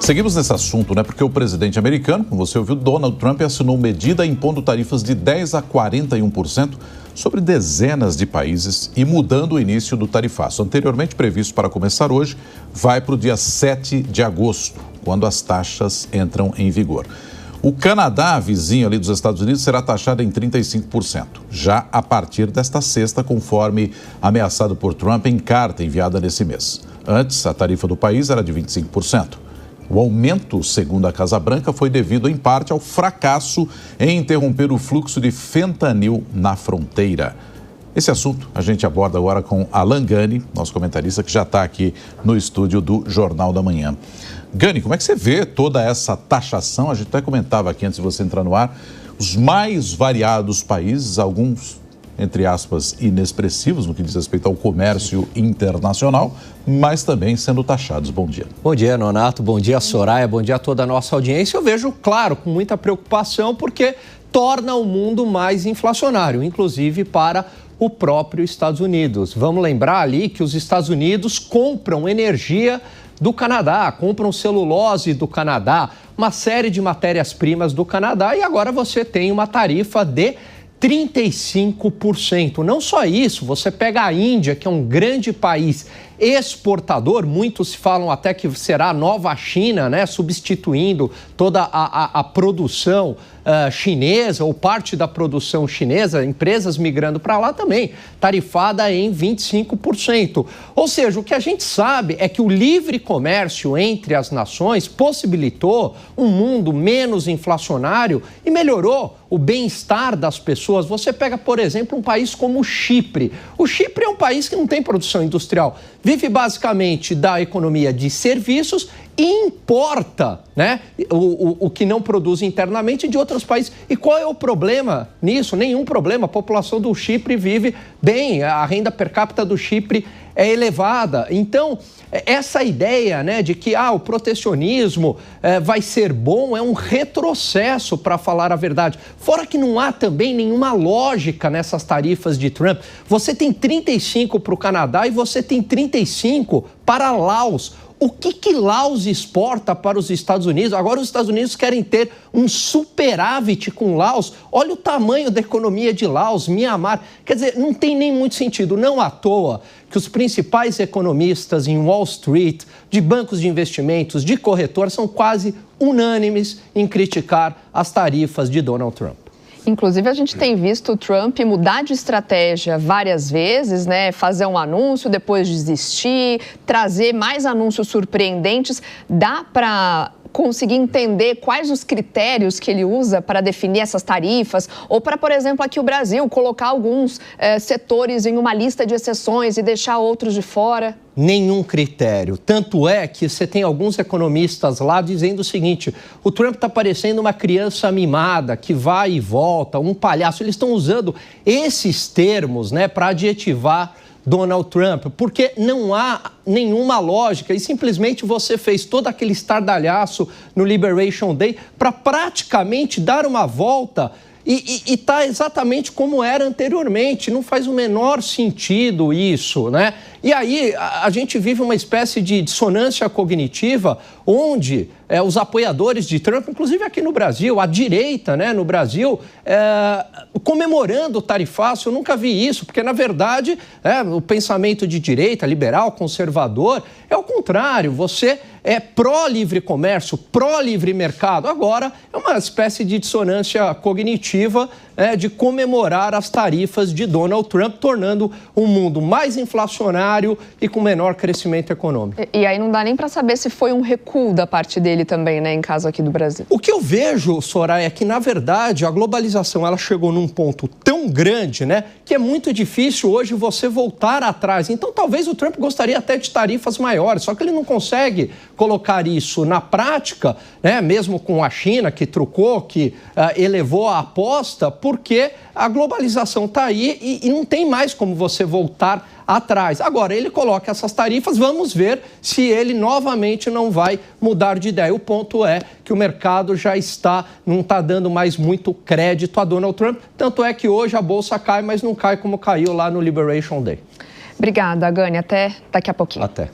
Seguimos nesse assunto, né? Porque o presidente americano, como você ouviu, Donald Trump, assinou medida impondo tarifas de 10% a 41% sobre dezenas de países e mudando o início do tarifaço. Anteriormente previsto para começar hoje, vai para o dia 7 de agosto, quando as taxas entram em vigor. O Canadá, vizinho ali dos Estados Unidos, será taxado em 35%, já a partir desta sexta, conforme ameaçado por Trump em carta enviada nesse mês. Antes, a tarifa do país era de 25%. O aumento, segundo a Casa Branca, foi devido, em parte, ao fracasso em interromper o fluxo de fentanil na fronteira. Esse assunto a gente aborda agora com Alan Gani, nosso comentarista, que já está aqui no estúdio do Jornal da Manhã. Gani, como é que você vê toda essa taxação? A gente até comentava aqui antes de você entrar no ar, os mais variados países, alguns, entre aspas, inexpressivos no que diz respeito ao comércio internacional, mas também sendo taxados. Bom dia. Bom dia, Nonato. Bom dia, Soraya. Bom dia a toda a nossa audiência. Eu vejo, claro, com muita preocupação, porque torna o mundo mais inflacionário, inclusive para o próprio Estados Unidos. Vamos lembrar ali que os Estados Unidos compram energia do Canadá, compram celulose do Canadá, uma série de matérias-primas do Canadá, e agora você tem uma tarifa de 35%. Não só isso, você pega a Índia, que é um grande país exportador, muitos falam até que será a nova China, né, substituindo toda a produção chinesa ou parte da produção chinesa, empresas migrando para lá também, tarifada em 25%. Ou seja, o que a gente sabe é que o livre comércio entre as nações possibilitou um mundo menos inflacionário e melhorou o bem-estar das pessoas. Você pega, por exemplo, um país como o Chipre. O Chipre é um país que não tem produção industrial, vive basicamente da economia de serviços e importa, né, o que não produz internamente de outros países. E qual é o problema nisso? Nenhum problema. A população do Chipre vive bem, a renda per capita do Chipre é elevada. Então, essa ideia, né, de que o protecionismo vai ser bom é um retrocesso, para falar a verdade. Fora que não há também nenhuma lógica nessas tarifas de Trump. Você tem 35% para o Canadá e você tem 35% para Laos. O que Laos exporta para os Estados Unidos? Agora os Estados Unidos querem ter um superávit com Laos. Olha o tamanho da economia de Laos, Mianmar. Quer dizer, não tem nem muito sentido. Não à toa que os principais economistas em Wall Street, de bancos de investimentos, de corretoras, são quase unânimes em criticar as tarifas de Donald Trump. Inclusive, a gente tem visto o Trump mudar de estratégia várias vezes, né? Fazer um anúncio, depois desistir, trazer mais anúncios surpreendentes. Dá para conseguir entender quais os critérios que ele usa para definir essas tarifas? Ou para, por exemplo, aqui o Brasil, colocar alguns setores em uma lista de exceções e deixar outros de fora? Nenhum critério. Tanto é que você tem alguns economistas lá dizendo o seguinte: o Trump está parecendo uma criança mimada que vai e volta, um palhaço. Eles estão usando esses termos, né, para adjetivar Donald Trump, porque não há nenhuma lógica e simplesmente você fez todo aquele estardalhaço no Liberation Day para praticamente dar uma volta e está exatamente como era anteriormente. Não faz o menor sentido isso, né? E aí a gente vive uma espécie de dissonância cognitiva onde os apoiadores de Trump, inclusive aqui no Brasil, a direita, né, no Brasil, comemorando o tarifaço. Eu nunca vi isso, porque, na verdade, o pensamento de direita, liberal, conservador, é o contrário. Você é pró-livre comércio, pró-livre mercado. Agora, é uma espécie de dissonância cognitiva de comemorar as tarifas de Donald Trump, tornando o mundo mais inflacionário e com menor crescimento econômico. E aí não dá nem para saber se foi um recuo da parte dele também, né, em caso aqui do Brasil. O que eu vejo, Soraya, é que, na verdade, a globalização ela chegou num ponto tão grande, né, que é muito difícil hoje você voltar atrás. Então, talvez o Trump gostaria até de tarifas maiores, só que ele não consegue colocar isso na prática, né, mesmo com a China, que trucou, que elevou a aposta, porque a globalização está aí e não tem mais como você voltar atrás. Agora, ele coloca essas tarifas, vamos ver se ele novamente não vai mudar de ideia. O ponto é que o mercado já não está dando mais muito crédito a Donald Trump, tanto é que hoje a bolsa cai, mas não cai como caiu lá no Liberation Day. Obrigada, Gani. Até daqui a pouquinho. Até.